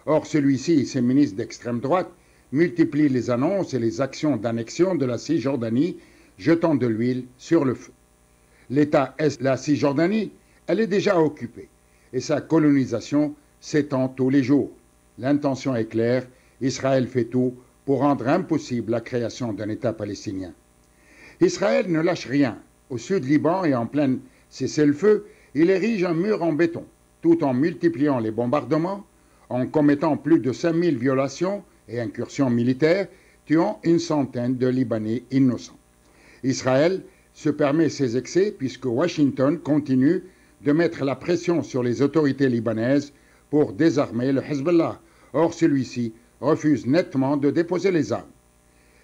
Or, celui-ci et ses ministres d'extrême droite multiplient les annonces et les actions d'annexion de la Cisjordanie, jetant de l'huile sur le feu. L'État est la Cisjordanie, elle est déjà occupée et sa colonisation s'étend tous les jours. L'intention est claire, Israël fait tout pour rendre impossible la création d'un État palestinien. Israël ne lâche rien. Au sud Liban et en plein cessez-le-feu, il érige un mur en béton, tout en multipliant les bombardements, en commettant plus de 5000 violations et incursions militaires, tuant une centaine de Libanais innocents. Israël se permet ces excès puisque Washington continue de mettre la pression sur les autorités libanaises pour désarmer le Hezbollah. Or, celui-ci refuse nettement de déposer les armes.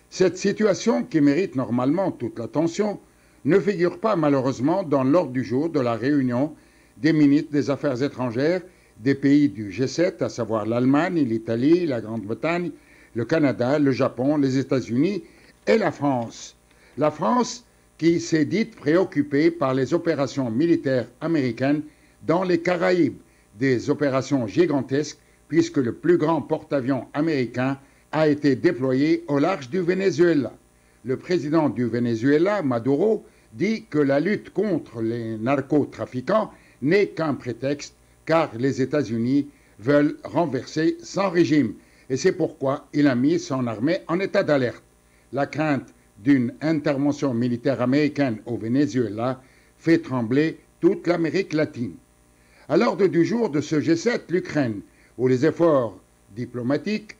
Cette situation, qui mérite normalement toute l'attention, ne figure pas malheureusement dans l'ordre du jour de la réunion des ministres des Affaires étrangères des pays du G7, à savoir l'Allemagne, l'Italie, la Grande-Bretagne, le Canada, le Japon, les États-Unis et la France. La France qui s'est dite préoccupée par les opérations militaires américaines dans les Caraïbes, des opérations gigantesques puisque le plus grand porte-avions américain a été déployé au large du Venezuela. Le président du Venezuela, Maduro, dit que la lutte contre les narcotrafiquants n'est qu'un prétexte car les États-Unis veulent renverser son régime. Et c'est pourquoi il a mis son armée en état d'alerte. La crainte d'une intervention militaire américaine au Venezuela fait trembler toute l'Amérique latine. À l'ordre du jour de ce G7, l'Ukraine, où les efforts diplomatiques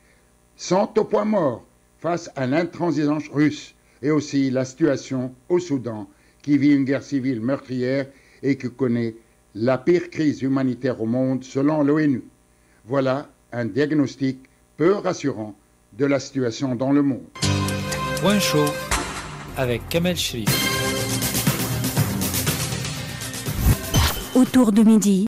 sont au point mort face à l'intransigeance russe, et aussi la situation au Soudan, qui vit une guerre civile meurtrière et qui connaît la pire crise humanitaire au monde selon l'ONU. Voilà un diagnostic peu rassurant de la situation dans le monde. Point chaud avec Kamel Cherif. Autour de midi.